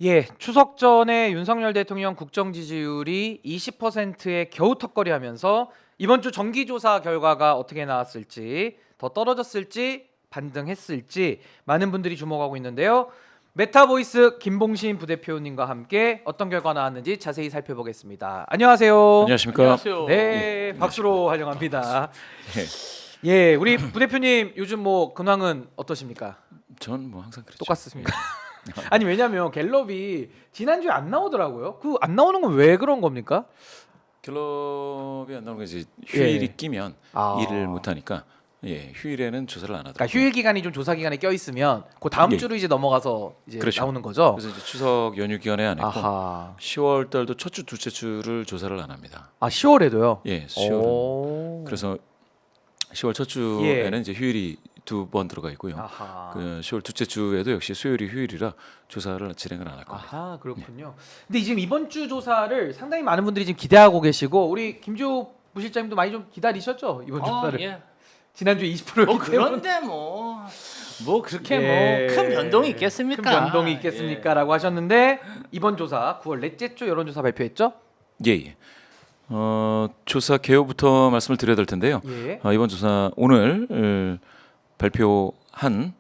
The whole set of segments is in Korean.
예, 추석 전에 윤석열 대통령 국정 지지율이 20%에 겨우 턱걸이하면서 이번 주 정기조사 결과가 어떻게 나왔을지, 더 떨어졌을지, 반등했을지 많은 분들이 주목하고 있는데요. 메타보이스 김봉신 부대표님과 함께 어떤 결과 나왔는지 자세히 살펴보겠습니다. 안녕하세요. 안녕하십니까? 안녕하세요. 네, 박수로 환영합니다. 예. 예, 우리 부대표님 요즘 뭐 근황은 어떠십니까? 전 뭐 항상 그렇죠. 똑같습니까? 아니 왜냐면 갤럽이 지난주에 안 나오더라고요. 그 안 나오는 건 왜 그런 겁니까? 갤럽이 안 나오는 게 이제 휴일이 예. 끼면 아. 일을 못 하니까 휴일에는 조사를 안 하더라고요. 그러니까 휴일 기간이 좀 조사 기간에 껴 있으면 그 다음 예. 주로 이제 넘어가서 이제 그렇죠. 나오는 거죠. 그래서 이제 추석 연휴 기간에 안 했고 아하. 10월 달도 첫 주, 둘째 주를 조사를 안 합니다. 아 10월에도요? 예, 10월. 그래서 10월 첫 주에는 예. 이제 휴일이 2번 들어가 있고요. 아하. 그 10월 둘째 주에도 역시 수요일이 휴일이라 조사를 진행을 안 할 겁니다. 아하 그렇군요. 근데 지금 이번 주 조사를 상당히 많은 분들이 지금 기대하고 계시고 우리 김주 부실장님도 많이 좀 기다리셨죠 이번 조사를. 예. 지난주 20%였기 뭐 때문에. 그런데 뭐 그렇게 예. 뭐 큰 변동이 있겠습니까? 큰 변동이 있겠습니까라고 하셨는데 이번 조사 9월 넷째 주 여론조사 발표했죠? 예, 예. 조사 개요부터 말씀을 드려야 될 텐데요. 예. 이번 조사 오늘 발표한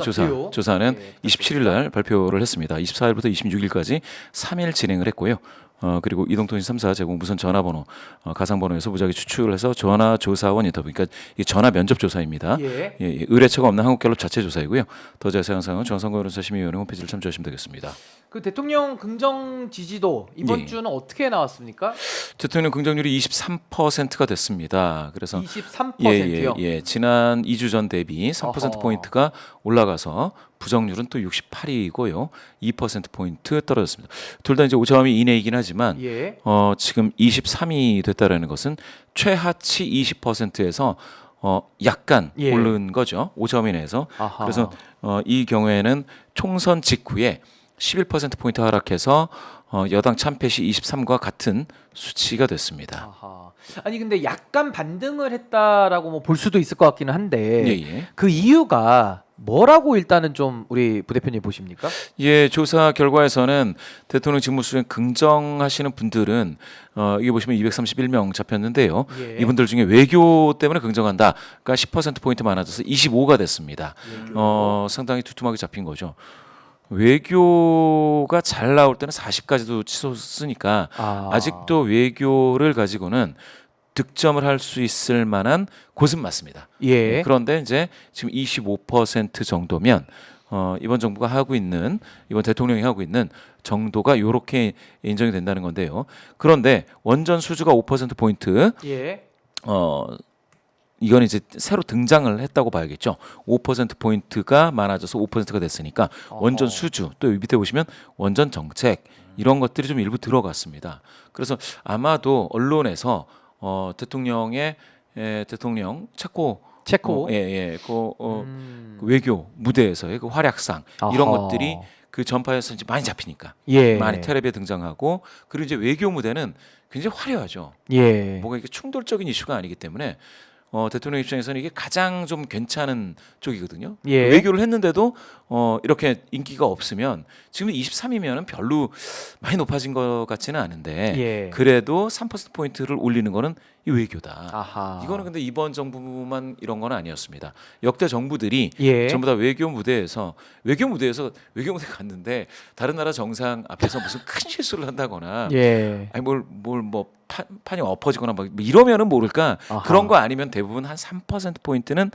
조사 개요. 조사는 예, 27일 날 발표를 했습니다. 24일부터 26일까지 3일 진행을 했고요. 그리고 이동통신 3사 제공 무선 전화번호, 가상번호에서 무작위 추출을 해서 전화 조사원 인터뷰, 그러니까 이게 전화 면접 조사입니다. 예. 예, 의뢰처가 없는 한국갤럽 자체 조사이고요. 더 자세한 사항은 중앙선거여론조사심의위원회 홈페이지를 참조하시면 되겠습니다. 그 대통령 긍정 지지도 이번 예. 주는 어떻게 나왔습니까? 대통령 긍정률이 23%가 됐습니다. 그래서 23%요. 예. 지난 2주 전 대비 3% 포인트가 올라가서 부정률은 또 68이고요. 2% 포인트 떨어졌습니다. 둘 다 이제 오차범위 이내이긴 하지만 예. 지금 23이 됐다라는 것은 최하치 20%에서 약간 예. 오른 거죠. 오차범위 내에서. 아하. 그래서 이 경우에는 총선 직후에 11% 포인트 하락해서 여당 참패 시 23과 같은 수치가 됐습니다. 아하. 아니 근데 약간 반등을 했다라고 뭐 볼 수도 있을 것 같기는 한데 예. 그 이유가 뭐라고 일단은 좀 우리 부대표님 보십니까? 예, 조사 결과에서는 대통령 직무수행 긍정하시는 분들은 이게 보시면 231명 잡혔는데요. 예. 이분들 중에 외교 때문에 긍정한다. 그러니까 10% 포인트 많아져서 25가 됐습니다. 상당히 두툼하게 잡힌 거죠. 외교가 잘 나올 때는 40까지도 치솟으니까 아직도 외교를 가지고는 득점을 할 수 있을 만한 곳은 맞습니다. 예. 그런데 이제 지금 25% 정도면 이번 정부가 하고 있는, 이번 대통령이 하고 있는 정도가 이렇게 인정이 된다는 건데요. 그런데 원전 수주가 5% 포인트, 예. 이건 이제 새로 등장을 했다고 봐야겠죠. 5% 포인트가 많아져서 5%가 됐으니까 원전 수주, 또 밑에 보시면 원전 정책, 이런 것들이 좀 일부 들어갔습니다. 그래서 아마도 언론에서 대통령 체코 그 외교 무대에서의 그 활약상, 이런 아하. 것들이 그 전파에서 이제 많이 잡히니까 예. 많이 텔레비에 등장하고, 그리고 이제 외교 무대는 굉장히 화려하죠. 예. 뭐가 이게 충돌적인 이슈가 아니기 때문에 대통령 입장에서는 이게 가장 좀 괜찮은 쪽이거든요. 예. 외교를 했는데도 이렇게 인기가 없으면, 지금 23이면은 별로 많이 높아진 것 같지는 않은데 예. 그래도 3% 포인트를 올리는 거는 이 외교다. 아하. 이거는 근데 이번 정부만 이런 건 아니었습니다. 역대 정부들이 예. 전부 다 외교 무대에서 외교 무대 갔는데 다른 나라 정상 앞에서 무슨 큰 실수를 한다거나 예. 아니 뭐 판이 엎어지거나 막 이러면은 모를까. 아하. 그런 거 아니면 대부분 한 3% 포인트는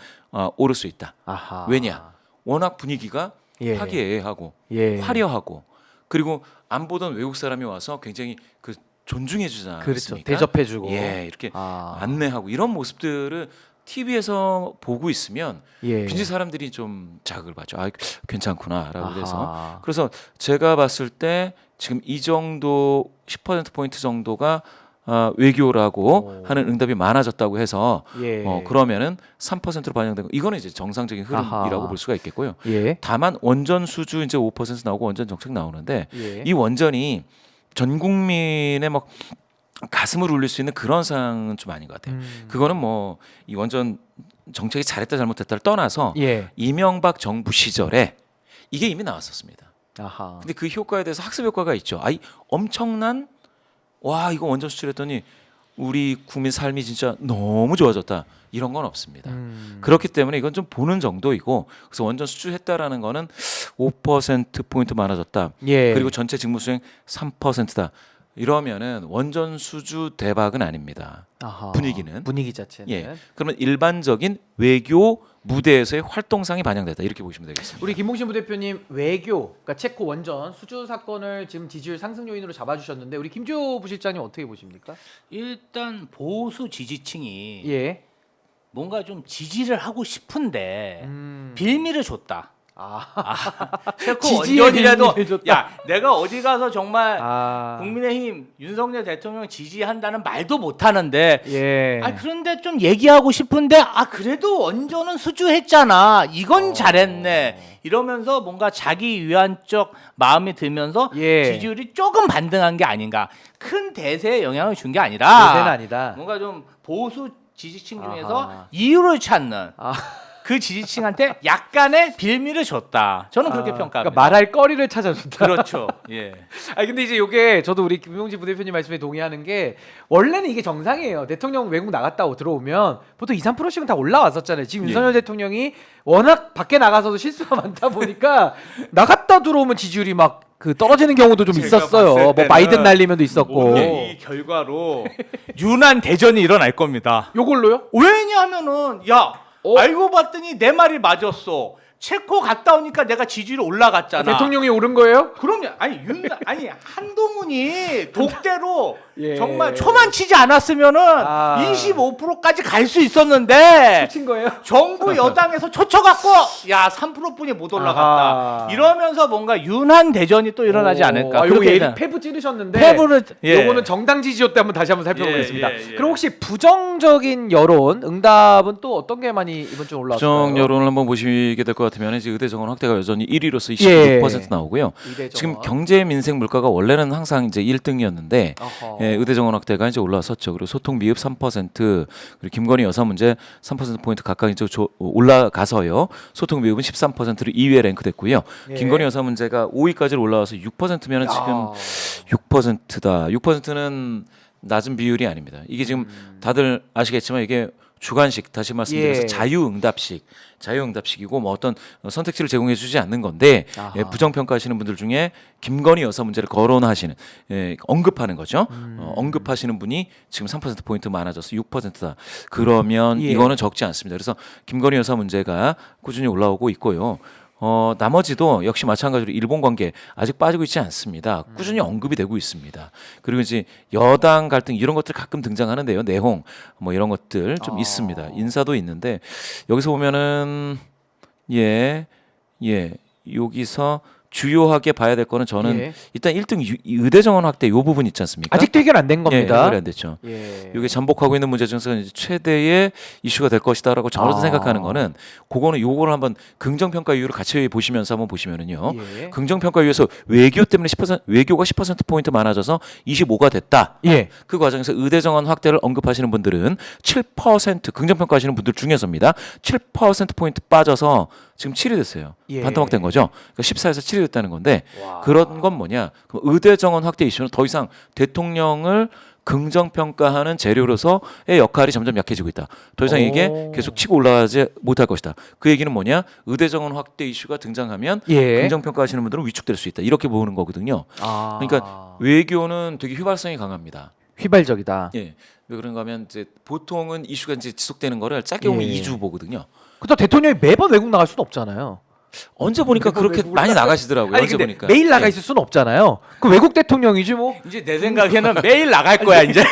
오를 수 있다. 아하. 왜냐? 워낙 분위기가 예. 화기애애하고 예. 화려하고, 그리고 안 보던 외국 사람이 와서 굉장히 그 존중해 주지 않습니까? 그렇죠. 대접해주고. 예, 이렇게 아. 안내하고 이런 모습들을 TV에서 보고 있으면 예. 굉장히 사람들이 좀 자극을 받죠. 아, 괜찮구나라고 해서. 아하. 그래서 제가 봤을 때 지금 이 정도 10% 포인트 정도가 외교라고 하는 응답이 많아졌다고 해서 예. 그러면은 3%로 반영된 거, 이거는 이제 정상적인 흐름이라고 아하. 볼 수가 있겠고요. 예. 다만 원전 수주 이제 5% 나오고 원전 정책 나오는데 예. 이 원전이 전 국민의 막 가슴을 울릴 수 있는 그런 상황은 좀 아닌 것 같아요. 그거는 뭐 이 원전 정책이 잘했다 잘못했다를 떠나서 예. 이명박 정부 시절에 이게 이미 나왔었습니다. 아하. 근데 그 효과에 대해서 학습 효과가 있죠. 아이 엄청난 와 이거 원전 수출했더니 우리 국민 삶이 진짜 너무 좋아졌다. 이런 건 없습니다. 그렇기 때문에 이건 좀 보는 정도이고 그래서 원전 수출했다라는 거는 5%포인트 많아졌다. 예. 그리고 전체 직무 수행 3%다. 이러면은 원전 수주 대박은 아닙니다. 아하. 분위기 자체는. 예. 그러면 일반적인 외교 무대에서의 활동상이 반영됐다. 이렇게 보시면 되겠습니다. 우리 김봉신 부대표님 외교, 그러니까 체코 원전 수주 사건을 지금 지지율 상승 요인으로 잡아주셨는데 우리 김주호 부실장님 어떻게 보십니까? 일단 보수 지지층이 예. 뭔가 좀 지지를 하고 싶은데 음. 빌미를 줬다. 체코 지지의 원전이라도 빌미를 줬다. 야 내가 어디 가서 정말 아. 국민의힘 윤석열 대통령 지지한다는 말도 못 하는데 예. 그런데 좀 얘기하고 싶은데 그래도 원전은 수주했잖아. 이건 잘했네. 이러면서 뭔가 자기 위안적 마음이 들면서 예. 지지율이 조금 반등한 게 아닌가. 큰 대세에 영향을 준 게 아니라 대세는 아니다. 뭔가 좀 보수 지지층 중에서 아하. 이유를 찾는 아. 그 지지층한테 약간의 빌미를 줬다. 저는 그렇게 평가합니다. 그러니까 말할 거리를 찾아준다. 그렇죠. 예. 아니 근데 이제 요게 저도 우리 김용진 부대표님 말씀에 동의하는 게 원래는 이게 정상이에요. 대통령 외국 나갔다고 들어오면 보통 2, 3%씩은 다 올라왔었잖아요. 지금 예. 윤석열 대통령이 워낙 밖에 나가서도 실수가 많다 보니까 나갔다 들어오면 지지율이 막 그 떨어지는 경우도 좀 제가 있었어요. 봤을 뭐 때는 바이든 날리면도 있었고. 이 결과로 유난 대전이 일어날 겁니다. 요걸로요? 왜냐하면은 알고 봤더니 내 말이 맞았어. 체코 갔다 오니까 내가 지지율이 올라갔잖아. 대통령이 오른 거예요? 그럼요. 아니 한동훈이 독대로 예. 정말 초만 치지 않았으면은 25%까지 갈 수 있었는데 친 거예요? 정부 여당에서 초쳐갖고 3%뿐이 못 올라갔다. 아하. 이러면서 뭔가 윤한 대전이 또 일어나지 않을까. 요거 그렇게 예리 패부 찌르셨는데 패부를 요거는 정당 지지율 때 한번 다시 한번 살펴보겠습니다. 예, 예, 예. 그럼 혹시 부정적인 여론 응답은 또 어떤 게 많이 이번 주 올라왔어요? 부정 여론을 한번 보시게 될 것 같으면 이제 의대 정원 확대가 여전히 1위로서 예. 26% 나오고요. 의대 지금 정원. 경제 민생 물가가 원래는 항상 이제 1등이었는데 어허. 의대 정원 확대가 이제 올라섰죠. 그리고 소통 미흡 3%, 그리고 김건희 여사 문제 3% 포인트 가까이 이제 올라가서요. 소통 미흡은 13%로 2위에 랭크됐고요. 예. 김건희 여사 문제가 5위까지 올라와서 6%면은 지금 6%다. 6%는 낮은 비율이 아닙니다. 이게 지금 다들 아시겠지만 이게 주관식 다시 말씀드려서 예. 자유응답식이고 뭐 어떤 선택지를 제공해주지 않는 건데 아하. 부정평가하시는 분들 중에 김건희 여사 문제를 거론하시는 언급하는 거죠. 언급하시는 분이 지금 3% 포인트 많아져서 6%다. 그러면 예. 이거는 적지 않습니다. 그래서 김건희 여사 문제가 꾸준히 올라오고 있고요. 나머지도 역시 마찬가지로 일본 관계 아직 빠지고 있지 않습니다. 꾸준히 언급이 되고 있습니다. 그리고 이제 여당 갈등 이런 것들 가끔 등장하는데요. 내홍 뭐 이런 것들 좀 있습니다. 인사도 있는데 여기서 보면은 여기서 주요하게 봐야 될 거는 저는 예. 일단 1등 의대 정원 확대 요 부분 있지 않습니까? 아직도 해결 안 된 겁니다. 해결이 안 됐죠. 예. 이게 잠복하고 있는 문제 중에서 이제 최대의 이슈가 될 것이다라고 저는 생각하는 거는 그거는 요거를 한번 긍정평가 이유를 같이 보시면서 한번 보시면은요. 예. 긍정평가 이유에서 외교 때문에 10% 외교가 10% 포인트 많아져서 25가 됐다. 예. 그 과정에서 의대 정원 확대를 언급하시는 분들은 7% 긍정평가하시는 분들 중에서입니다. 7% 포인트 빠져서 지금 7이 됐어요. 예. 반토막 된 거죠. 그러니까 14에서 7이 됐다는 건데 와. 그런 건 뭐냐? 그럼 의대 정원 확대 이슈는 더 이상 대통령을 긍정평가하는 재료로서의 역할이 점점 약해지고 있다. 더 이상 이게 오. 계속 치고 올라가지 못할 것이다. 그 얘기는 뭐냐? 의대 정원 확대 이슈가 등장하면 예. 긍정평가하시는 분들은 위축될 수 있다. 이렇게 보는 거거든요. 그러니까 외교는 되게 휘발성이 강합니다. 휘발적이다. 예. 왜 그런가 하면 이제 보통은 이슈가 이제 지속되는 거를 짧게 보면 예. 2주 보거든요. 그렇다 대통령이 매번 외국 나갈 수는 없잖아요. 언제 보니까 매번 그렇게 외국을 많이 나가시더라고요. 아니 언제 근데 보니까. 매일 나가 예. 있을 수는 없잖아요. 그 외국 대통령이지 뭐. 이제 내 생각에는 매일 나갈 거야 이제.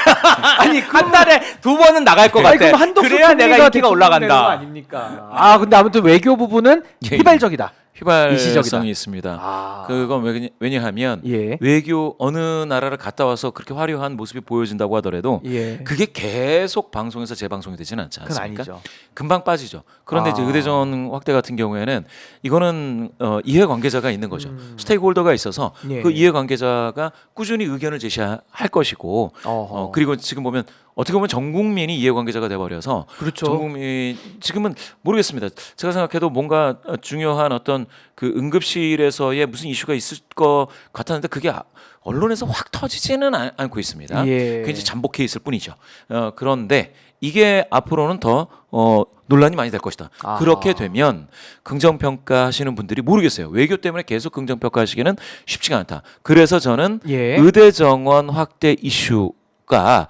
아니 한 달에 2번은 나갈 것 아니 같아. 그럼 한덕수 그래야 내가 총리가 인기가 대통령 되는 거 올라간다. 아닙니까? 근데 아무튼 외교 부분은 예. 휘발적이다. 일시적이다. 휘발성이 있습니다. 아. 그건 왜냐하면 예. 외교 어느 나라를 갔다 와서 그렇게 화려한 모습이 보여진다고 하더라도 예. 그게 계속 방송에서 재방송이 되지는 않지 그건 않습니까? 아니죠. 금방 빠지죠. 그런데 이제 의대전 확대 같은 경우에는 이거는 이해관계자가 있는 거죠. 스테이크홀더가 있어서 예. 그 이해관계자가 꾸준히 의견을 제시할 것이고 어허. 그리고 지금 보면 어떻게 보면 전 국민이 이해관계자가 돼버려서 그렇죠. 전 국민 지금은 모르겠습니다. 제가 생각해도 뭔가 중요한 어떤 그 응급실에서의 무슨 이슈가 있을 것 같았는데 그게 언론에서 확 터지지는 않고 있습니다. 예. 그게 이제 잠복해 있을 뿐이죠. 그런데 이게 앞으로는 더 논란이 많이 될 것이다. 아하. 그렇게 되면 긍정평가하시는 분들이 모르겠어요. 외교 때문에 계속 긍정평가하시기는 쉽지가 않다. 그래서 저는 예. 의대 정원 확대 이슈가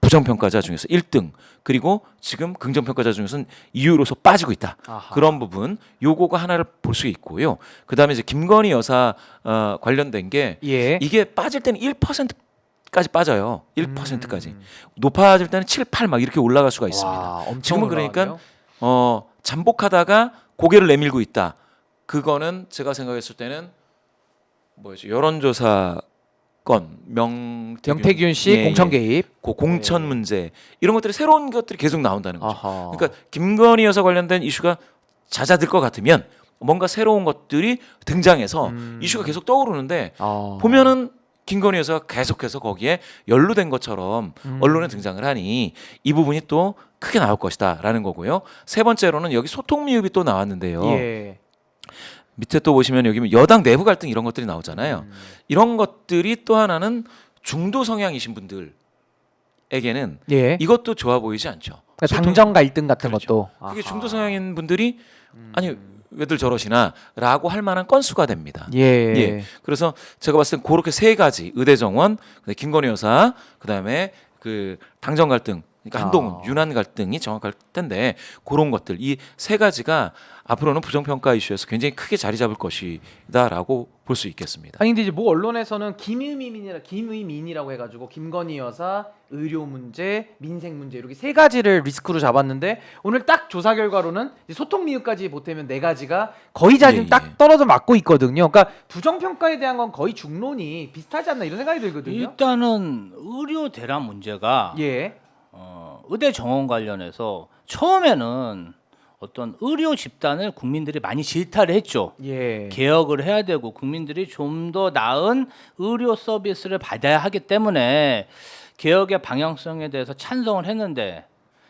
부정평가자 중에서 1등 그리고 지금 긍정평가자 중에서는 2위로서 빠지고 있다. 아하. 그런 부분 요거가 하나를 볼 수 있고요. 그다음에 이제 김건희 여사 관련된 게 예. 이게 빠질 때는 1%까지 빠져요. 1%까지. 높아질 때는 7, 8 막 이렇게 올라갈 수가 있습니다. 와, 엄청 지금은 그러니까 올라가네요. 잠복하다가 고개를 내밀고 있다. 그거는 제가 생각했을 때는 뭐였죠? 여론조사 건 명태균 씨 예, 공천 예. 개입. 그 공천 문제 이런 것들이 새로운 것들이 계속 나온다는 거죠. 아하. 그러니까 김건희 여사 관련된 이슈가 잦아들 것 같으면 뭔가 새로운 것들이 등장해서 이슈가 계속 떠오르는데 보면은 김건희 여사가 계속해서 거기에 연루된 것처럼 언론에 등장을 하니 이 부분이 또 크게 나올 것이다라는 거고요. 세 번째로는 여기 소통 미흡이 또 나왔는데요. 예. 밑에 또 보시면 여기 여당 내부 갈등 이런 것들이 나오잖아요. 이런 것들이 또 하나는 중도 성향이신 분들에게는 예. 이것도 좋아 보이지 않죠. 그러니까 당정 갈등 같은 그렇죠. 것도. 그게 아하. 중도 성향인 분들이 아니 왜들 저러시나라고 할 만한 건수가 됩니다. 예. 예. 그래서 제가 봤을 땐 그렇게 세 가지 의대 정원, 김건희 여사, 그다음에 그 당정 갈등, 그러니까 한동훈, 윤한 갈등이 정확할 텐데 그런 것들 이 세 가지가 앞으로는 부정평가 이슈에서 굉장히 크게 자리 잡을 것이다라고 볼 수 있겠습니다. 아니 근데 이제 뭐 언론에서는 김의민이라고 해가지고 김건희 여사 의료 문제, 민생 문제 이렇게 세 가지를 리스크로 잡았는데 오늘 딱 조사 결과로는 이제 소통 미흡까지 보태면 네 가지가 거의 자 지금 예, 딱 예. 떨어져 맞고 있거든요. 그러니까 부정평가에 대한 건 거의 중론이 비슷하지 않나 이런 생각이 들거든요. 일단은 의료 대란 문제가 예. 의대 정원 관련해서 처음에는 어떤 의료 집단을 국민들이 많이 질타를 했죠. 예. 개혁을 해야 되고 국민들이 좀 더 나은 의료 서비스를 받아야 하기 때문에 개혁의 방향성에 대해서 찬성을 했는데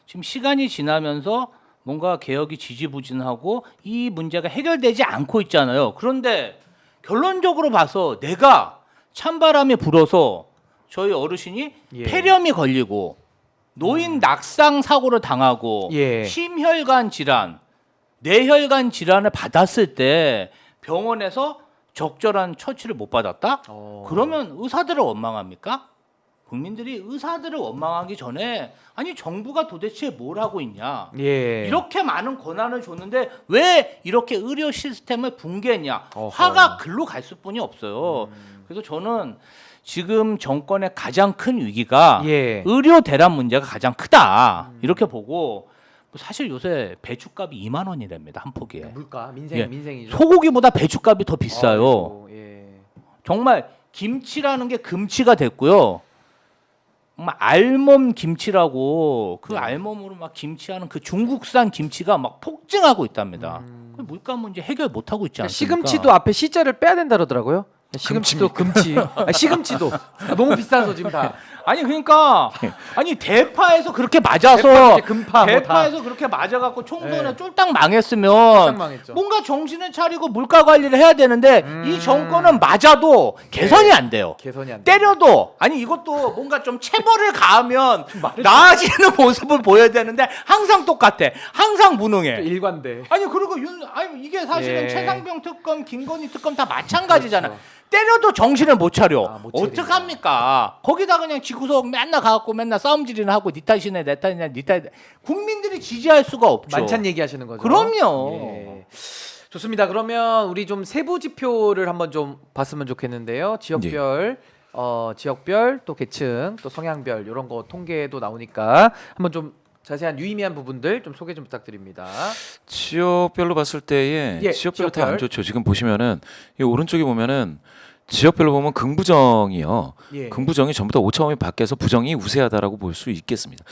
지금 시간이 지나면서 뭔가 개혁이 지지부진하고 이 문제가 해결되지 않고 있잖아요. 그런데 결론적으로 봐서 내가 찬바람이 불어서 저희 어르신이 예. 폐렴이 걸리고 노인 낙상 사고를 당하고 예. 심혈관 질환, 뇌혈관 질환을 받았을 때 병원에서 적절한 처치를 못 받았다? 그러면 의사들을 원망합니까? 국민들이 의사들을 원망하기 전에 아니 정부가 도대체 뭘 하고 있냐? 예. 이렇게 많은 권한을 줬는데 왜 이렇게 의료 시스템을 붕괴했냐? 어허. 화가 글로 갈 수뿐이 없어요. 그래서 저는 지금 정권의 가장 큰 위기가 예. 의료 대란 문제가 가장 크다 이렇게 보고 사실 요새 배추값이 2만 원이랍니다 한 포기에. 물가 민생 예. 민생이죠. 소고기보다 배추값이 더 비싸요. 아이고, 예. 정말 김치라는 게 금치가 됐고요. 정말 알몸 김치라고 그 알몸으로 막 김치하는 그 중국산 김치가 막 폭증하고 있답니다. 그 물가 문제 해결 못 하고 있지 그러니까 않습니까? 시금치도 앞에 시자를 빼야 된다 그러더라고요. 시금치도 금치. 시금치도 너무 비싸서 지금 다. 아니 그러니까 아니 대파에서 그렇게 맞아서 대파, 이제 금파 뭐 대파에서 그렇게 맞아갖고 총선에 네. 쫄딱 망했으면 쫄딱 망했죠. 뭔가 정신을 차리고 물가 관리를 해야 되는데 이 정권은 맞아도 개선이 안 돼요. 개선이 안 돼. 때려도 아니 이것도 뭔가 좀 체벌을 가하면 나아지는 모습을 보여야 되는데 항상 똑같아. 항상 무능해. 일관돼. 아니 그리고 아니 이게 사실은 예. 최상병 특검, 김건희 특검 다 마찬가지잖아. 그렇죠. 때려도 정신을 못 차려. 못 차리죠. 어떡합니까? 거기다 그냥 지구석 맨날 가갖고 맨날 싸움질이나 하고 니 탓이네 내 탓이네 니 탓이네. 국민들이 지지할 수가 없죠. 만찬 얘기하시는 거죠. 그럼요. 예. 좋습니다. 그러면 우리 좀 세부 지표를 한번 좀 봤으면 좋겠는데요. 지역별 지역별 또 계층 또 성향별 이런 거 통계도 나오니까 한번 좀 자세한 유의미한 부분들 좀 소개 좀 부탁드립니다. 지역별로 봤을 때에 예, 지역별로 지역별. 다 안 좋죠. 지금 보시면은 이 오른쪽에 보면은 지역별로 보면 긍부정이요. 예. 긍부정이 전부 다 오차범위 밖에서 부정이 우세하다라고 볼 수 있겠습니다.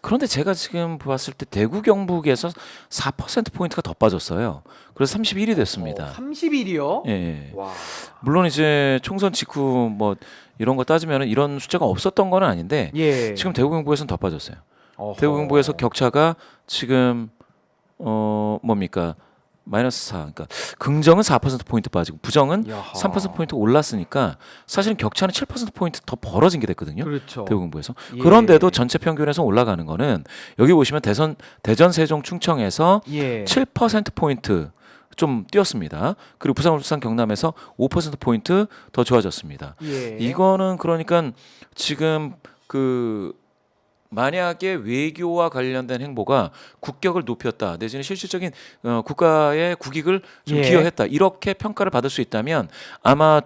그런데 제가 지금 봤을 때 대구 경북에서 4% 포인트가 더 빠졌어요. 그래서 31이 됐습니다. 30일이요? 예. 와. 물론 이제 총선 직후 뭐 이런 거 따지면 이런 숫자가 없었던 건 아닌데 예. 지금 대구 경북에서는 더 빠졌어요. 어허. 대구 경북에서 격차가 지금 뭡니까? 마이너스 4. 그러니까 긍정은 4% 포인트 빠지고 부정은 야하. 3% 포인트 올랐으니까 사실은 격차는 7% 포인트 더 벌어진 게 됐거든요. 그렇죠. 대구 경북에서. 예. 그런데도 전체 평균에서 올라가는 거는 여기 보시면 대전 세종 충청에서 예. 7% 포인트 좀 뛰었습니다. 그리고 부산 울산 경남에서 5% 포인트 더 좋아졌습니다. 예. 이거는 그러니까 지금 그 만약에 외교와 관련된 행보가 국격을 높였다 내지는 실질적인 국가의 국익을 좀 예. 기여했다 이렇게 평가를 받을 수 있다면 아마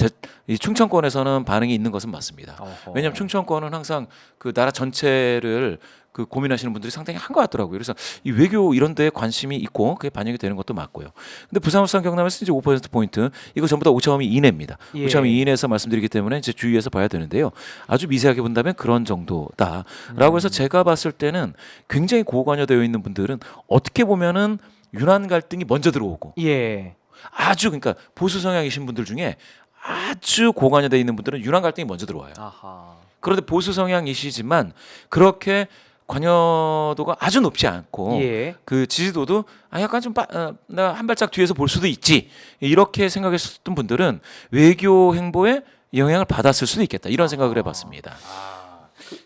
이 충청권에서는 반응이 있는 것은 맞습니다. 어허. 왜냐하면 충청권은 항상 그 나라 전체를 그 고민하시는 분들이 상당히 한 것 같더라고요. 그래서 이 외교 이런 데에 관심이 있고 그게 반영이 되는 것도 맞고요. 근데 부산 울산 경남에서 이제 5% 포인트 이거 전부 다 오차범위 이내입니다. 예. 오차범위 이내에서 말씀드리기 때문에 이제 주의해서 봐야 되는데요. 아주 미세하게 본다면 그런 정도다라고 해서 제가 봤을 때는 굉장히 고관여되어 있는 분들은 어떻게 보면은 유난 갈등이 먼저 들어오고 예. 아주 그러니까 보수 성향이신 분들 중에 아주 고관여되어 있는 분들은 유난 갈등이 먼저 들어와요. 아하. 그런데 보수 성향이시지만 그렇게 관여도가 아주 높지 않고 예. 그 지지도도 약간 좀 나 한 발짝 뒤에서 볼 수도 있지 이렇게 생각했었던 분들은 외교 행보에 영향을 받았을 수도 있겠다 이런 생각을 해봤습니다.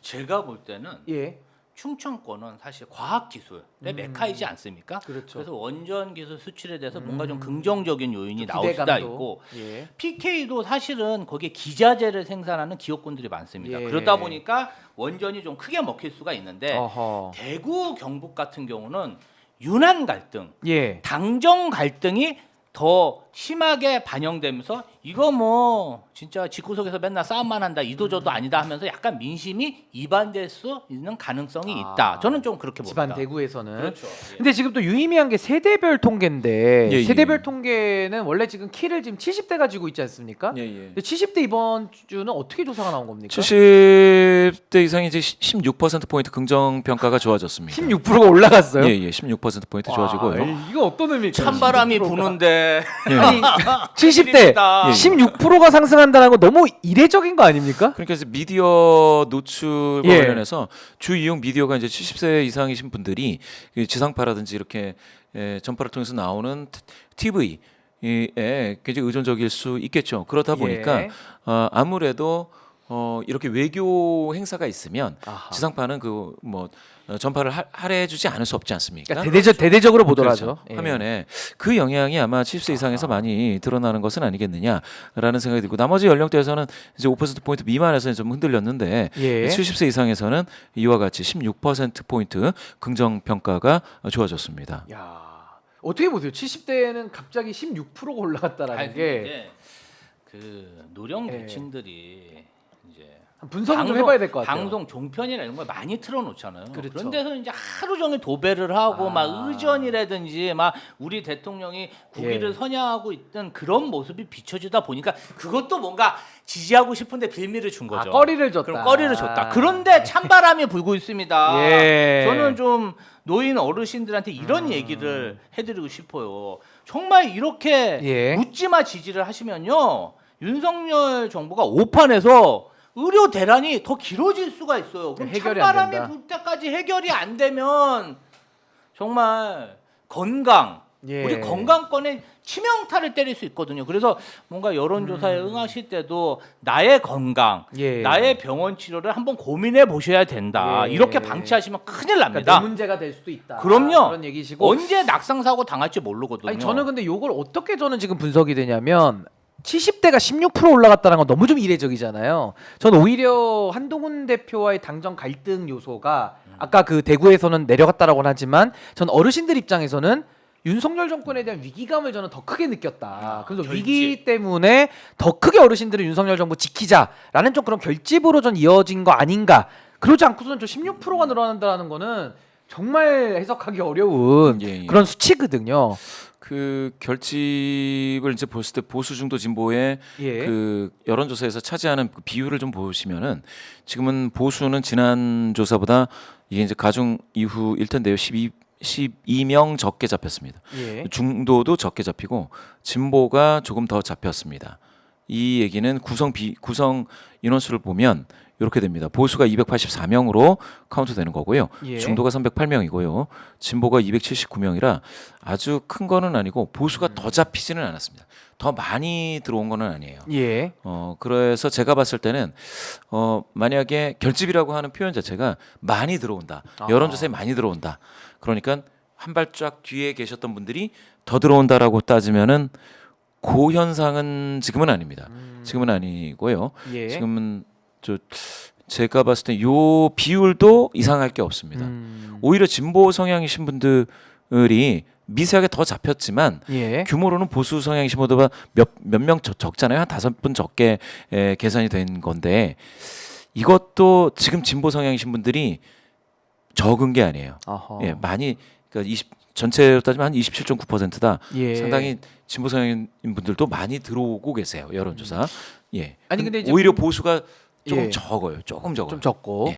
제가 볼 때는 예. 충청권은 사실 과학기술의 메카이지 않습니까? 그렇죠. 그래서 원전 기술 수출에 대해서 뭔가 좀 긍정적인 요인이 좀 나올 수도 기대감도. 있고 예. PK도 사실은 거기에 기자재를 생산하는 기업군들이 많습니다. 예. 그러다 보니까 원전이 좀 크게 먹힐 수가 있는데 어허. 대구 경북 같은 경우는 유난 갈등, 예. 당정 갈등이 더 심하게 반영되면서 이거 뭐 진짜 집구석에서 맨날 싸움만 한다 이도저도 아니다 하면서 약간 민심이 이반될 수 있는 가능성이 있다. 저는 좀 그렇게 봅니다. 집안 대구에서는. 그렇죠. 예. 근데 지금 또 유의미한 게 세대별 통계인데 예, 예. 세대별 통계는 원래 지금 키를 지금 70대 가지고 있지 않습니까? 근데 70대 이번 주는 어떻게 조사가 나온 겁니까? 70대 이상이 이제 16% 포인트 긍정 평가가 좋아졌습니다. 16%가 올라갔어요. 예, 16% 포인트 와, 좋아지고요. 이거 어떤 의미일까요? 찬바람이 16%가? 부는데 아니 70대 16%가 상승한다는 거 너무 이례적인 거 아닙니까? 그러니까 이제 미디어 노출과 예. 관련해서 주 이용 미디어가 이제 70세 이상이신 분들이 그 지상파라든지 이렇게 전파를 통해서 나오는 TV에 굉장히 의존적일 수 있겠죠. 그렇다 보니까 예. 아무래도 이렇게 외교 행사가 있으면 아하. 지상파는 그 뭐 전파를 할애해주지 않을 수 없지 않습니까? 그러니까 대대적으로 보더라죠. 그렇죠. 예. 화면에 그 영향이 아마 70세 이상에서 많이 드러나는 것은 아니겠느냐라는 생각이 들고 나머지 연령대에서는 이제 5% 포인트 미만에서는 좀 흔들렸는데 예. 70세 이상에서는 이와 같이 16% 포인트 긍정 평가가 좋아졌습니다. 야 어떻게 보세요? 70대는 갑자기 16%가 올라갔다라는 아니, 게 근데 그 노령 예. 대층들이 이제 분석을 좀 해봐야 될 것 같아요. 방송 종편이나 이런 걸 많이 틀어놓잖아요. 그렇죠. 그런 데서 이제 하루 종일 도배를 하고 아. 막 의전이라든지 막 우리 대통령이 국위를 예. 선양하고 있던 그런 모습이 비춰지다 보니까 그것도 뭔가 지지하고 싶은데 빌미를 준 거죠. 꺼리를 줬다. 그럼 꺼리를 줬다. 그런데 찬바람이 불고 있습니다. 예. 저는 좀 노인 어르신들한테 이런 얘기를 해드리고 싶어요. 정말 이렇게 예. 묻지마 지지를 하시면요. 윤석열 정부가 오판에서 의료 대란이 더 길어질 수가 있어요. 그럼 해결이 안 찬바람이 된다. 불 때까지 해결이 안 되면 정말 건강, 예. 우리 건강권에 치명타를 때릴 수 있거든요. 그래서 뭔가 여론조사에 응하실 때도 나의 건강, 예. 나의 병원 치료를 한번 고민해 보셔야 된다. 예. 이렇게 방치하시면 큰일 그러니까 납니다. 내 문제가 될 수도 있다. 그럼요. 그런 얘기시고. 언제 낙상 사고 당할지 모르거든요. 아니 저는 근데 요걸 어떻게 저는 지금 분석이 되냐면 70대가 16% 올라갔다는 건 너무 좀 이례적이잖아요. 전 오히려 한동훈 대표와의 당정 갈등 요소가 아까 그 대구에서는 내려갔다라고는 하지만 전 어르신들 입장에서는 윤석열 정권에 대한 위기감을 저는 더 크게 느꼈다. 그래서 결집. 위기 때문에 더 크게 어르신들은 윤석열 정부 지키자라는 좀 그런 결집으로 전 이어진 거 아닌가. 그러지 않고서는 저 16%가 늘어난다는 거는 정말 해석하기 어려운 예, 예. 그런 수치거든요. 그 결집을 이제 봤을 때 보수 중도 진보의 예. 그 여론조사에서 차지하는 그 비율을 좀 보시면은 지금은 보수는 지난 조사보다 이게 이제 가중 이후 일 텐데요. 12명 적게 잡혔습니다. 예. 중도도 적게 잡히고 진보가 조금 더 잡혔습니다. 이 얘기는 구성 인원수를 보면 이렇게 됩니다. 보수가 284명으로 카운트되는 거고요. 예. 중도가 308명이고요. 진보가 279명이라 아주 큰 거는 아니고 보수가 더 잡히지는 않았습니다. 더 많이 들어온 거는 아니에요. 예. 그래서 제가 봤을 때는 만약에 결집이라고 하는 표현 자체가 많이 들어온다. 여론조사에 많이 들어온다. 그러니까 한 발짝 뒤에 계셨던 분들이 더 들어온다라고 따지면은 그 현상은 지금은 아닙니다. 지금은 아니고요. 예. 지금은 제가 봤을 때 요 비율도 이상할 게 없습니다. 오히려 진보 성향이신 분들이 미세하게 더 잡혔지만 예. 규모로는 보수 성향이신 분들보다 몇 명 적잖아요. 한 5분 적게 계산이 된 건데 이것도 지금 진보 성향이신 분들이 적은 게 아니에요. 아하. 예, 많이 그러니까 전체로 따지면 한 27.9%다. 예. 상당히 진보 성향인 분들도 많이 들어오고 계세요. 여론조사. 예. 아니, 근데 이제 오히려 보수가 조금 예. 적어요. 조금 적어요. 좀 적고. 예.